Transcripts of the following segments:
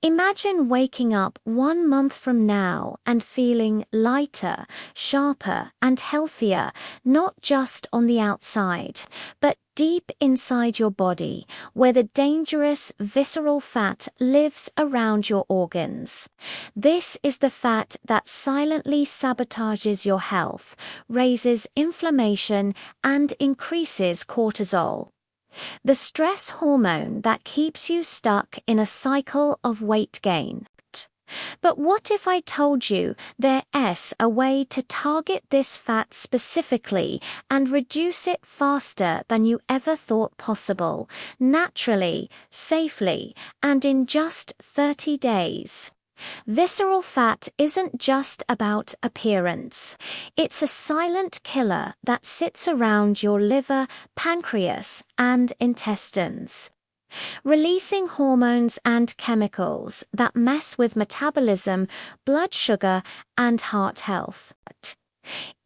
Imagine waking up 1 month from now and feeling lighter, sharper, and healthier, not just on the outside, but deep inside your body, where the dangerous visceral fat lives around your organs. This is the fat that silently sabotages your health, raises inflammation, and increases cortisol, the stress hormone that keeps you stuck in a cycle of weight gain. But what if I told you there's a way to target this fat specifically and reduce it faster than you ever thought possible, naturally, safely, and in just 30 days? Visceral fat isn't just about appearance. It's a silent killer that sits around your liver, pancreas, and intestines, releasing hormones and chemicals that mess with metabolism, blood sugar, and heart health.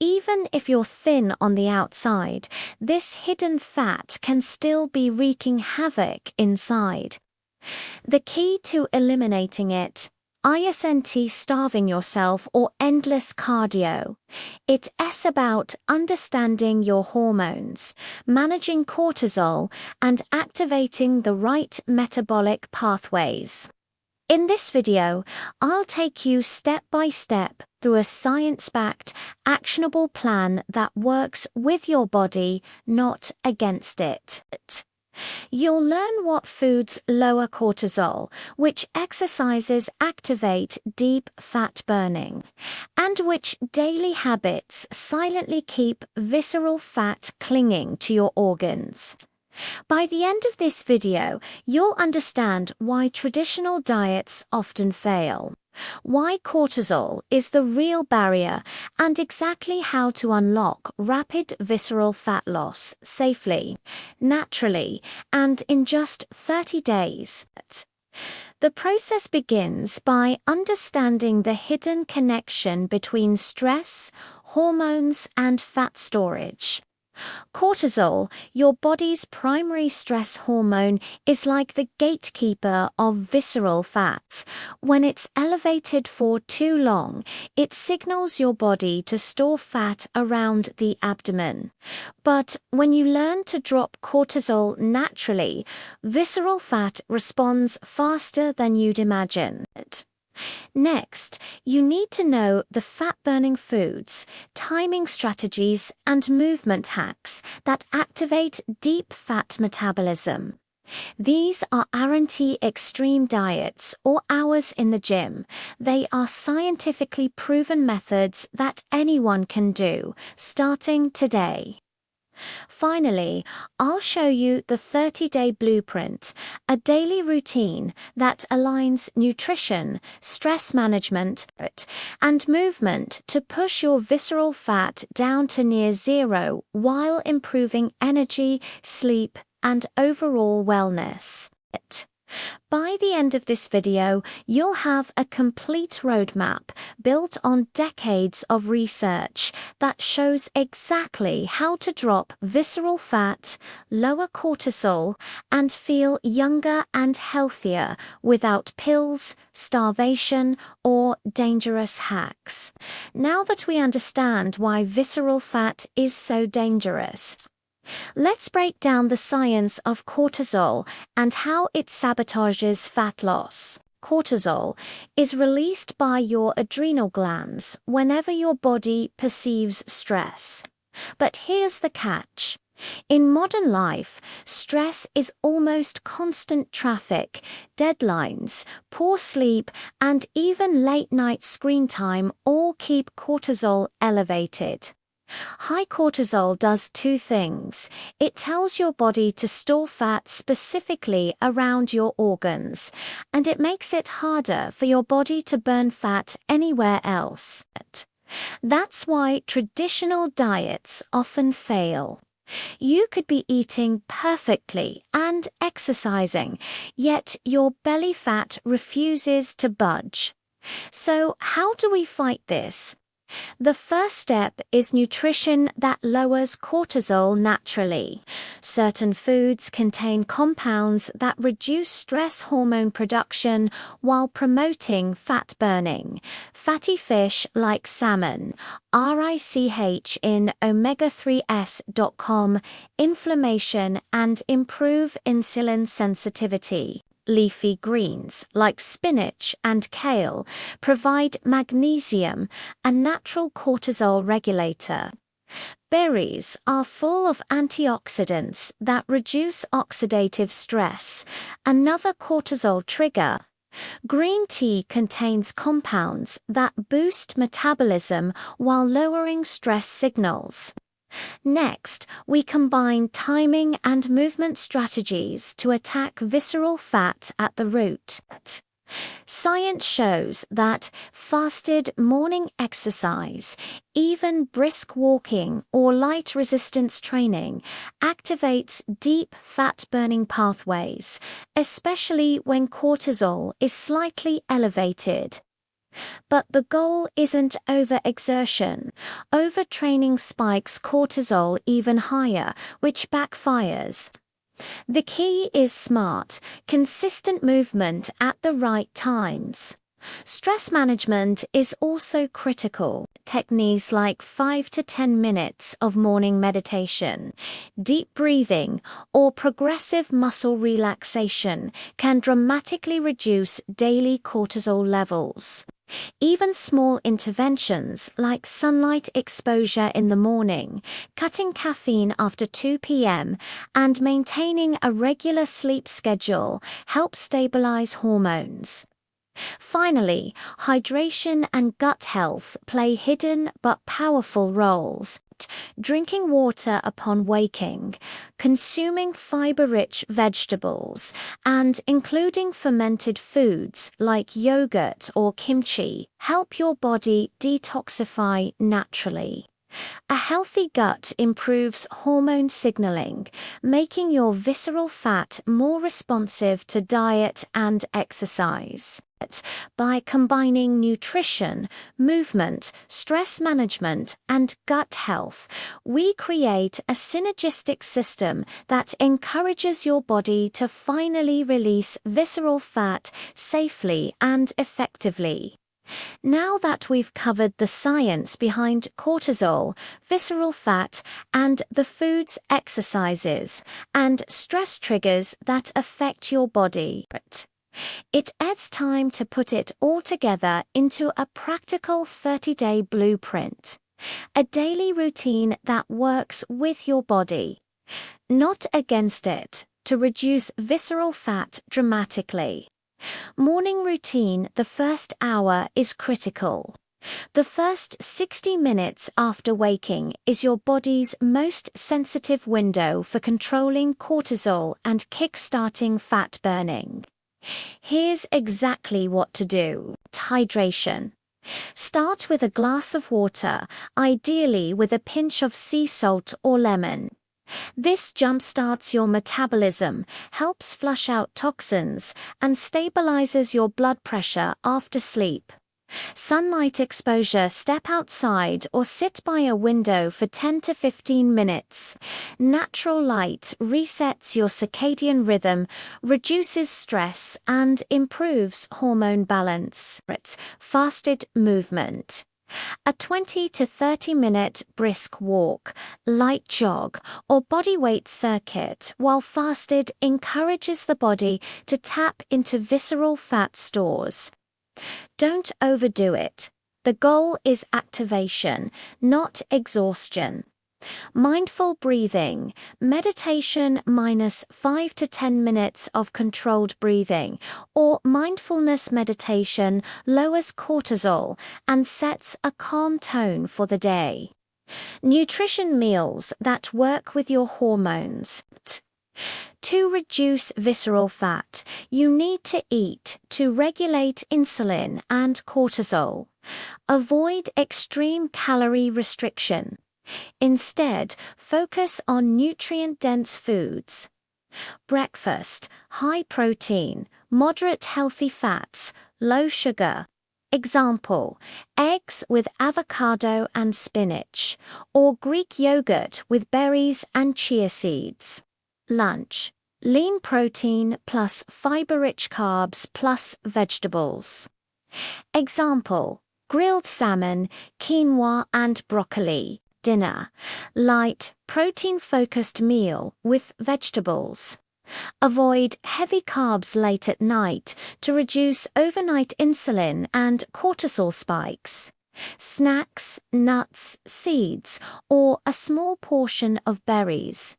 Even if you're thin on the outside, this hidden fat can still be wreaking havoc inside. The key to eliminating it isn't starving yourself or endless cardio. It's about understanding your hormones, managing cortisol, and activating the right metabolic pathways. In this video, I'll take you step by step through a science-backed, actionable plan that works with your body, not against it. You'll learn what foods lower cortisol, which exercises activate deep fat burning, and which daily habits silently keep visceral fat clinging to your organs. By the end of this video, you'll understand why traditional diets often fail, why cortisol is the real barrier, and exactly how to unlock rapid visceral fat loss safely, naturally, and in just 30 days. The process begins by understanding the hidden connection between stress, hormones, and fat storage. Cortisol, your body's primary stress hormone, is like the gatekeeper of visceral fat. When it's elevated for too long, it signals your body to store fat around the abdomen. But when you learn to drop cortisol naturally, visceral fat responds faster than you'd imagine. Next, you need to know the fat-burning foods, timing strategies, and movement hacks that activate deep fat metabolism. These aren't extreme diets or hours in the gym. They are scientifically proven methods that anyone can do, starting today. Finally, I'll show you the 30-day blueprint, a daily routine that aligns nutrition, stress management, and movement to push your visceral fat down to near zero while improving energy, sleep, and overall wellness. By the end of this video, you'll have a complete roadmap built on decades of research that shows exactly how to drop visceral fat, lower cortisol, and feel younger and healthier without pills, starvation, or dangerous hacks. Now that we understand why visceral fat is so dangerous, let's break down the science of cortisol and how it sabotages fat loss. Cortisol is released by your adrenal glands whenever your body perceives stress. But here's the catch. In modern life, stress is almost constant traffic, deadlines, poor sleep, and even late-night screen time all keep cortisol elevated. High cortisol does two things. It tells your body to store fat specifically around your organs, and it makes it harder for your body to burn fat anywhere else. That's why traditional diets often fail. You could be eating perfectly and exercising, yet your belly fat refuses to budge. So how do we fight this? The first step is nutrition that lowers cortisol naturally. Certain foods contain compounds that reduce stress hormone production while promoting fat burning. Fatty fish like salmon, RICH in omega3s.com, inflammation and improve insulin sensitivity. Leafy greens like spinach and kale provide magnesium, a natural cortisol regulator. Berries are full of antioxidants that reduce oxidative stress, another cortisol trigger. Green tea contains compounds that boost metabolism while lowering stress signals. Next, we combine timing and movement strategies to attack visceral fat at the root. Science shows that fasted morning exercise, even brisk walking or light resistance training, activates deep fat-burning pathways, especially when cortisol is slightly elevated. But the goal isn't overexertion. Overtraining spikes cortisol even higher, which backfires. The key is smart, consistent movement at the right times. Stress management is also critical. Techniques like 5 to 10 minutes of morning meditation, deep breathing, or progressive muscle relaxation can dramatically reduce daily cortisol levels. Even small interventions like sunlight exposure in the morning, cutting caffeine after 2 p.m., and maintaining a regular sleep schedule help stabilize hormones. Finally, hydration and gut health play hidden but powerful roles. Drinking water upon waking, consuming fiber-rich vegetables, and including fermented foods like yogurt or kimchi help your body detoxify naturally. A healthy gut improves hormone signaling, making your visceral fat more responsive to diet and exercise. By combining nutrition, movement, stress management, and gut health, we create a synergistic system that encourages your body to finally release visceral fat safely and effectively. Now that we've covered the science behind cortisol, visceral fat, and the foods, exercises, and stress triggers that affect your body, it's time to put it all together into a practical 30-day blueprint. A daily routine that works with your body, not against it, to reduce visceral fat dramatically. Morning routine: the first hour is critical. The first 60 minutes after waking is your body's most sensitive window for controlling cortisol and kick-starting fat burning. Here's exactly what to do. Hydration. Start with a glass of water, ideally with a pinch of sea salt or lemon. This jumpstarts your metabolism, helps flush out toxins, and stabilizes your blood pressure after sleep. Sunlight exposure: step outside or sit by a window for 10 to 15 minutes. Natural light resets your circadian rhythm, reduces stress, and improves hormone balance. Fasted movement. A 20 to 30 minute brisk walk, light jog, or bodyweight circuit while fasted encourages the body to tap into visceral fat stores. Don't overdo it. The goal is activation, not exhaustion. Mindful breathing, meditation minus 5 to 10 minutes of controlled breathing, or mindfulness meditation lowers cortisol and sets a calm tone for the day. Nutrition meals that work with your hormones. To reduce visceral fat, you need to eat to regulate insulin and cortisol. Avoid extreme calorie restriction. Instead, focus on nutrient-dense foods. Breakfast: high protein, moderate healthy fats, low sugar. Example, eggs with avocado and spinach, or Greek yogurt with berries and chia seeds. Lunch, lean protein plus fiber-rich carbs plus vegetables. Example, grilled salmon, quinoa and broccoli. Dinner, light, protein-focused meal with vegetables. Avoid heavy carbs late at night to reduce overnight insulin and cortisol spikes. Snacks, nuts, seeds, or a small portion of berries.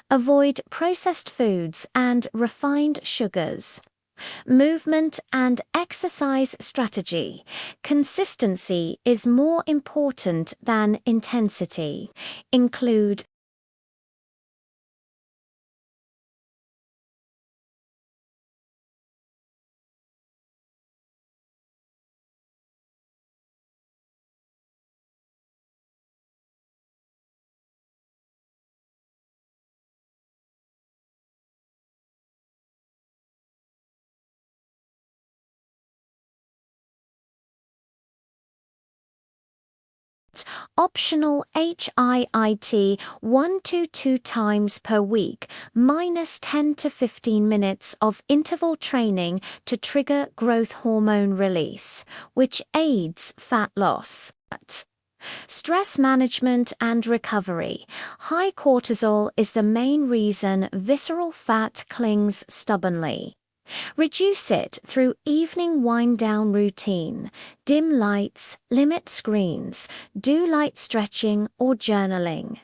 Avoid processed foods and refined sugars. Movement and exercise strategy. Consistency is more important than intensity. Include optional HIIT 1 to 2 times per week, minus 10 to 15 minutes of interval training to trigger growth hormone release, which aids fat loss. Stress management and recovery. High cortisol is the main reason visceral fat clings stubbornly. Reduce it through evening wind-down routine, dim lights, limit screens, do light stretching or journaling.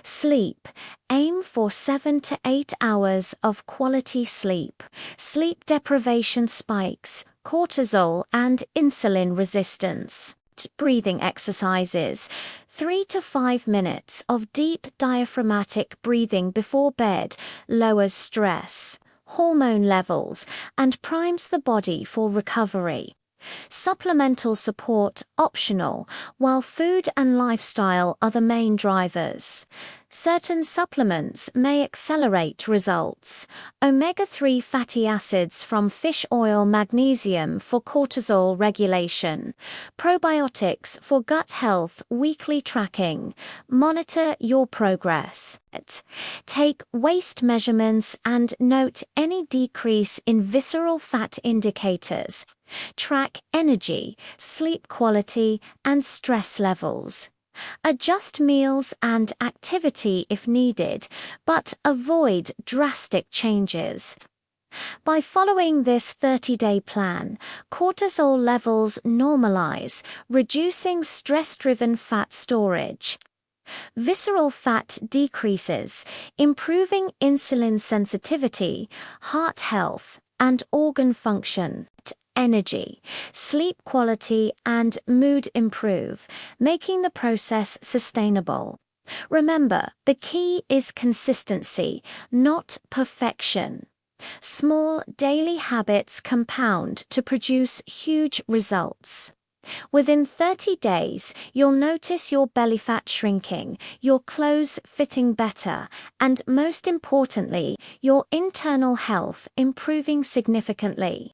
Sleep. Aim for 7 to 8 hours of quality sleep. Sleep deprivation spikes cortisol and insulin resistance. Breathing exercises. 3 to 5 minutes of deep diaphragmatic breathing before bed lowers stress, hormone levels, and primes the body for recovery. Supplemental support optional, while food and lifestyle are the main drivers. Certain supplements may accelerate results. Omega-3 fatty acids from fish oil, magnesium for cortisol regulation. Probiotics for gut health, weekly tracking. Monitor your progress. Take waist measurements and note any decrease in visceral fat indicators. Track energy, sleep quality, and stress levels. Adjust meals and activity if needed, but avoid drastic changes. By following this 30-day plan, cortisol levels normalize, reducing stress-driven fat storage. Visceral fat decreases, improving insulin sensitivity, heart health, and organ function. Energy, sleep quality, and mood improve, making the process sustainable. Remember, the key is consistency, not perfection. Small daily habits compound to produce huge results. Within 30 days, you'll notice your belly fat shrinking, your clothes fitting better, and most importantly, your internal health improving significantly.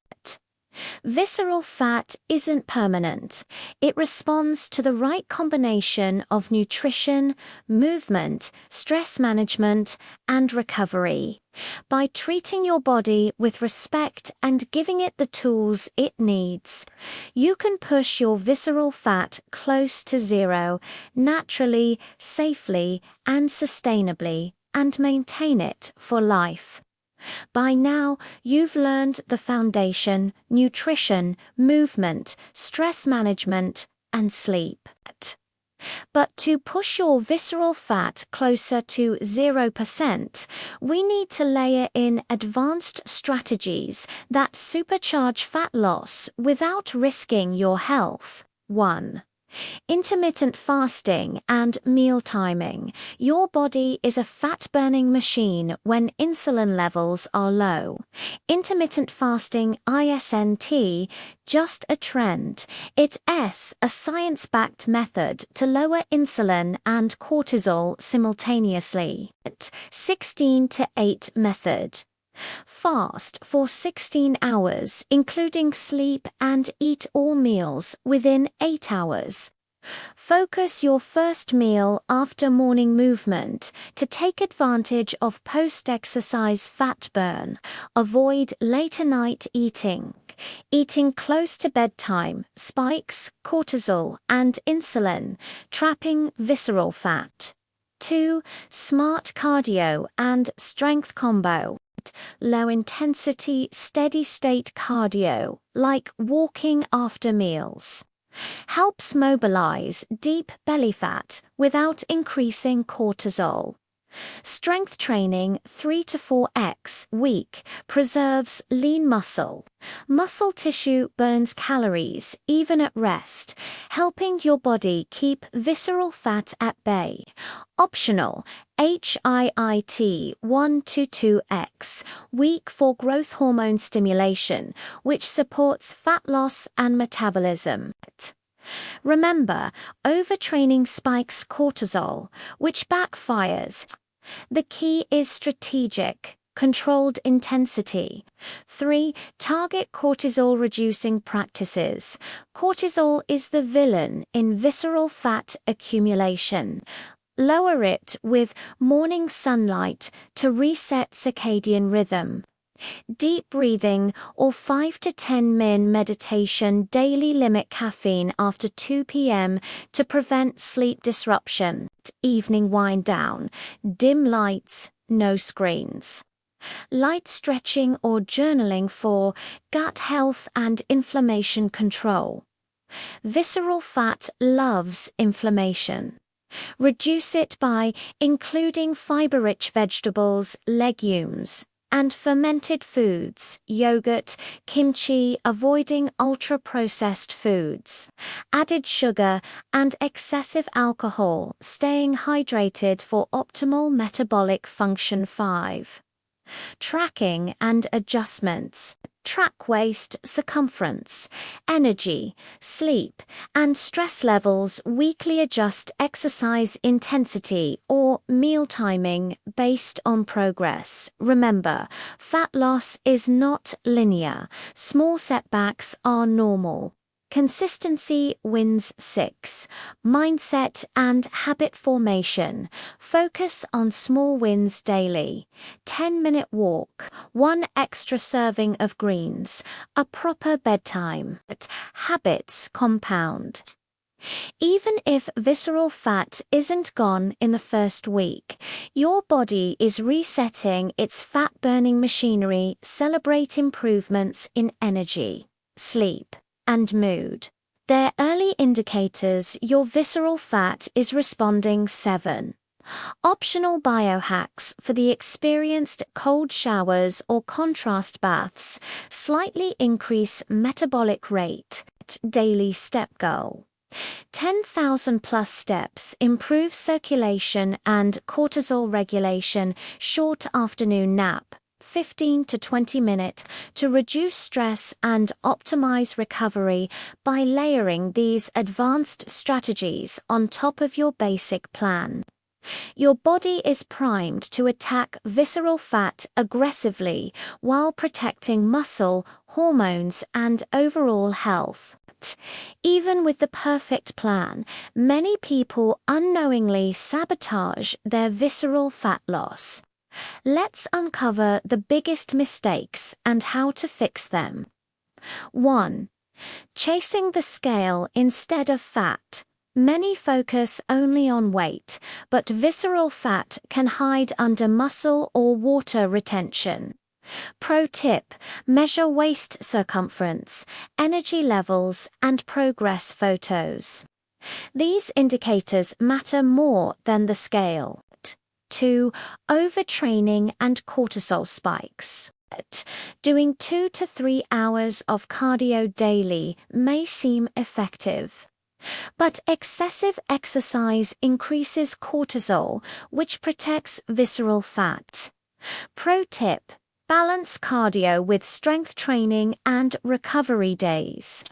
Visceral fat isn't permanent. It responds to the right combination of nutrition, movement, stress management, and recovery. By treating your body with respect and giving it the tools it needs, you can push your visceral fat close to zero, naturally, safely, and sustainably, and maintain it for life. By now, you've learned the foundation: nutrition, movement, stress management, and sleep. But to push your visceral fat closer to 0%, we need to layer in advanced strategies that supercharge fat loss without risking your health. 1. Intermittent fasting and meal timing. Your body is a fat-burning machine when insulin levels are low. Intermittent fasting isn't just a trend. It's a science-backed method to lower insulin and cortisol simultaneously. 16 to 8 method. Fast for 16 hours, including sleep, and eat all meals within 8 hours. Focus your first meal after morning movement to take advantage of post-exercise fat burn. Avoid late-night eating. Eating close to bedtime spikes cortisol and insulin, trapping visceral fat. 2. Smart cardio and strength combo. Low-intensity, steady-state cardio, like walking after meals, helps mobilize deep belly fat without increasing cortisol. Strength training 3 to 4x week preserves lean muscle. Muscle tissue burns calories even at rest, helping your body keep visceral fat at bay. Optional, HIIT 1 to 2x week for growth hormone stimulation, which supports fat loss and metabolism. Remember, overtraining spikes cortisol, which backfires. The key is strategic, controlled intensity. 3. Target cortisol-reducing practices. Cortisol is the villain in visceral fat accumulation. Lower it with morning sunlight to reset circadian rhythm. Deep breathing or 5 to 10 min meditation daily. Limit caffeine after 2 p.m. to prevent sleep disruption. Evening wind down. Dim lights, no screens. Light stretching or journaling for gut health and inflammation control. Visceral fat loves inflammation. Reduce it by including fiber-rich vegetables, legumes, and fermented foods, yogurt, kimchi, avoiding ultra-processed foods, added sugar, and excessive alcohol, staying hydrated for optimal metabolic function. 5. Tracking and adjustments. Track waist, circumference, energy, sleep, and stress levels weekly. Adjust exercise intensity or meal timing based on progress. Remember, fat loss is not linear. Small setbacks are normal. Consistency wins. 6. Mindset and habit formation. Focus on small wins daily. 10-minute walk, 1 extra serving of greens, a proper bedtime. Habits compound. Even if visceral fat isn't gone in the first week, your body is resetting its fat-burning machinery. Celebrate improvements in energy, sleep, and mood. They're early indicators your visceral fat is responding. 7. Optional biohacks for the experienced. Cold showers or contrast baths slightly increase metabolic rate. Daily step goal. 10,000 plus steps improve circulation and cortisol regulation. Short afternoon nap, 15 to 20 minutes, to reduce stress and optimize recovery by layering these advanced strategies on top of your basic plan. Your body is primed to attack visceral fat aggressively while protecting muscle, hormones, and overall health. Even with the perfect plan, many people unknowingly sabotage their visceral fat loss. Let's uncover the biggest mistakes and how to fix them. 1. Chasing the scale instead of fat. Many focus only on weight, but visceral fat can hide under muscle or water retention. Pro tip: measure waist circumference, energy levels, and progress photos. These indicators matter more than the scale. 2. Overtraining and cortisol spikes. Doing 2 to 3 hours of cardio daily may seem effective, but excessive exercise increases cortisol, which protects visceral fat. Pro tip: balance cardio with strength training and recovery days.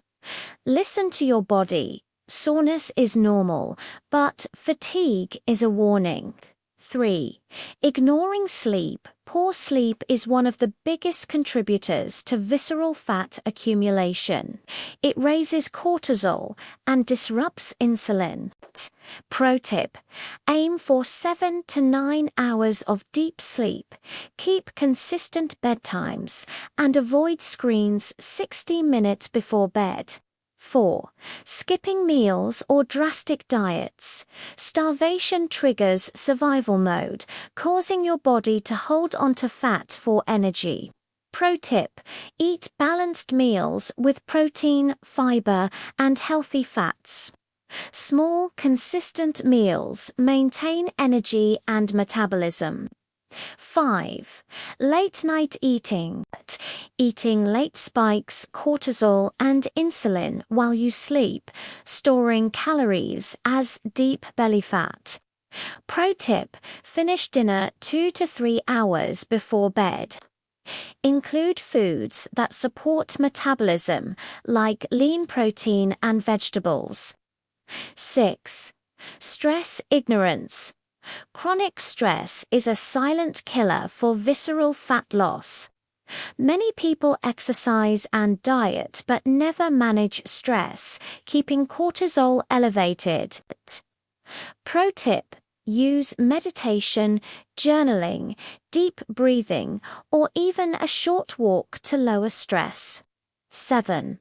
Listen to your body. Soreness is normal, but fatigue is a warning. 3. Ignoring sleep, Poor sleep is one of the biggest contributors to visceral fat accumulation. It raises cortisol and disrupts insulin. Pro tip: aim for 7 to 9 hours of deep sleep, keep consistent bedtimes, and avoid screens 60 minutes before bed. 4. Skipping meals or drastic diets. Starvation triggers survival mode, causing your body to hold onto fat for energy. Pro tip: eat balanced meals with protein, fiber, and healthy fats. Small, consistent meals maintain energy and metabolism. 5. Late night eating. Eating late spikes cortisol and insulin while you sleep, storing calories as deep belly fat. Pro tip: finish dinner 2 to 3 hours before bed. Include foods that support metabolism, like lean protein and vegetables. 6. Stress ignorance. Chronic stress is a silent killer for visceral fat loss. Many people exercise and diet but never manage stress, keeping cortisol elevated. Pro tip: use meditation, journaling, deep breathing, or even a short walk to lower stress. 7.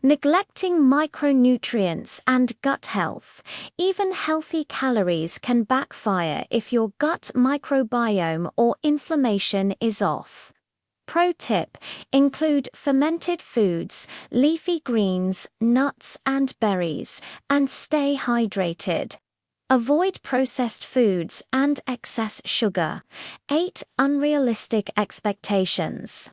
Neglecting micronutrients and gut health. Even healthy calories can backfire if your gut microbiome or inflammation is off. Pro tip: include fermented foods, leafy greens, nuts, and berries, and stay hydrated. Avoid processed foods and excess sugar. 8. Unrealistic expectations.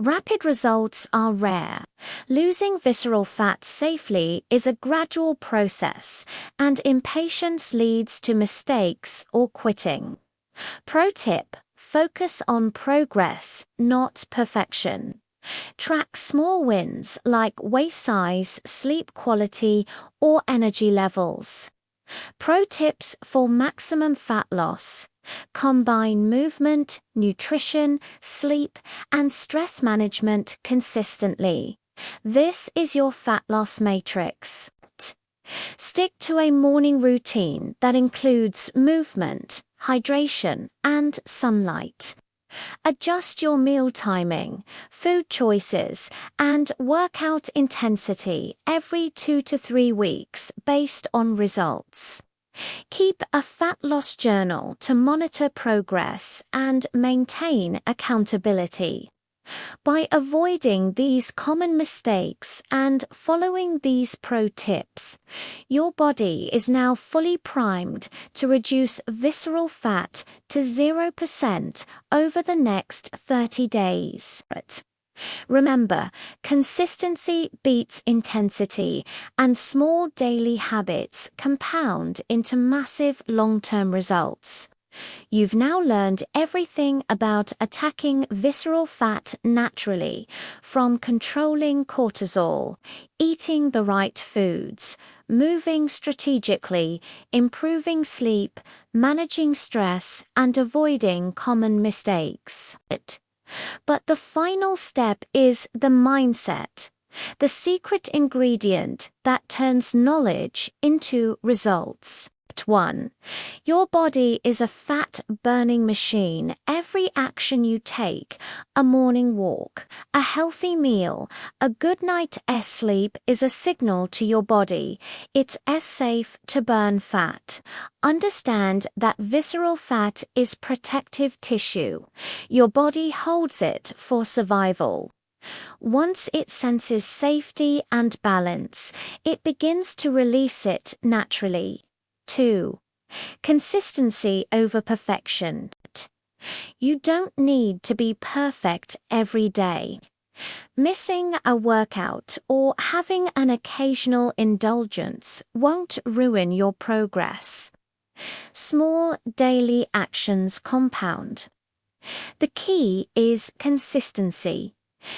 Rapid results are rare. Losing visceral fat safely is a gradual process, and impatience leads to mistakes or quitting. Pro tip: focus on progress, not perfection. Track small wins like waist size, sleep quality, or energy levels. Pro tips for maximum fat loss. Combine movement, nutrition, sleep, and stress management consistently. This is your fat loss matrix. Stick to a morning routine that includes movement, hydration, and sunlight. Adjust your meal timing, food choices, and workout intensity every 2 to 3 weeks based on results. Keep a fat loss journal to monitor progress and maintain accountability. By avoiding these common mistakes and following these pro tips, your body is now fully primed to reduce visceral fat to 0% over the next 30 days. Remember, consistency beats intensity, and small daily habits compound into massive long-term results. You've now learned everything about attacking visceral fat naturally, from controlling cortisol, eating the right foods, moving strategically, improving sleep, managing stress, and avoiding common mistakes. But the final step is the mindset, the secret ingredient that turns knowledge into results. 1. Your body is a fat-burning machine. Every action you take, a morning walk, a healthy meal, a good night's sleep is a signal to your body. It's safe to burn fat. Understand that visceral fat is protective tissue. Your body holds it for survival. Once it senses safety and balance, it begins to release it naturally. 2. Consistency over perfection. You don't need to be perfect every day. Missing a workout or having an occasional indulgence won't ruin your progress. Small daily actions compound. The key is consistency.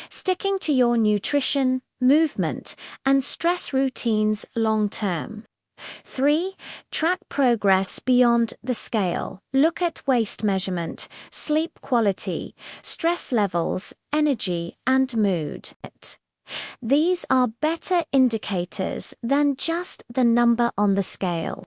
Sticking to your nutrition, movement, and stress routines long term. 3. Track progress beyond the scale. Look at waist measurement, sleep quality, stress levels, energy, and mood. These are better indicators than just the number on the scale.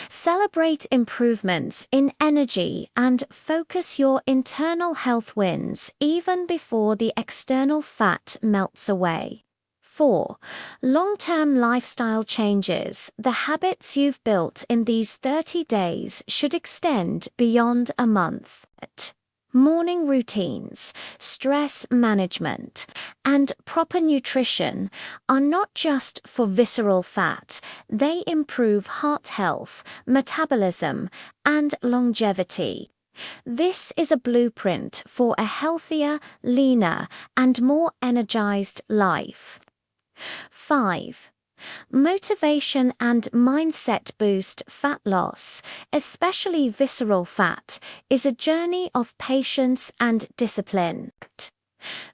Celebrate improvements in energy and focus your internal health wins even before the external fat melts away. 4. Long-term lifestyle changes. The habits you've built in these 30 days should extend beyond a month. Morning routines, stress management, and proper nutrition are not just for visceral fat, they improve heart health, metabolism, and longevity. This is a blueprint for a healthier, leaner, and more energized life. 5. Motivation and mindset boost. Fat loss, especially visceral fat, is a journey of patience and discipline.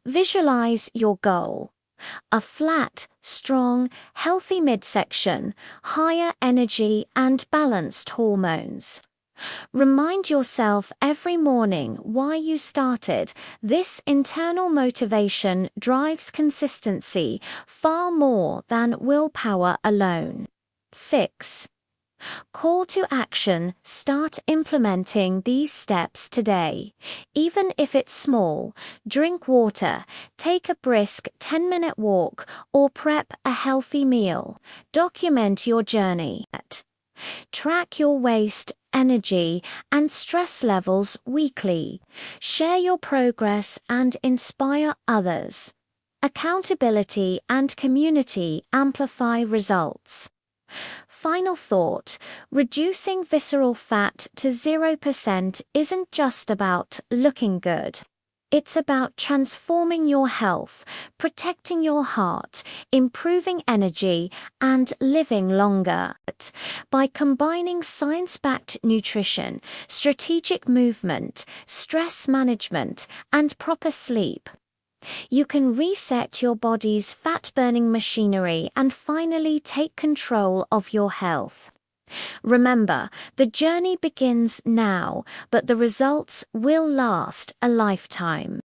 Visualize your goal. A flat, strong, healthy midsection, higher energy and balanced hormones. Remind yourself every morning why you started. This internal motivation drives consistency far more than willpower alone. 6. Call to action. Start implementing these steps today. Even if it's small, drink water, take a brisk 10-minute walk, or prep a healthy meal. Document your journey. Track your waist, energy, and stress levels weekly. Share your progress and inspire others. Accountability and community amplify results. Final thought: reducing visceral fat to 0% isn't just about looking good. It's about transforming your health, protecting your heart, improving energy, and living longer. By combining science-backed nutrition, strategic movement, stress management, and proper sleep, you can reset your body's fat-burning machinery and finally take control of your health. Remember, the journey begins now, but the results will last a lifetime.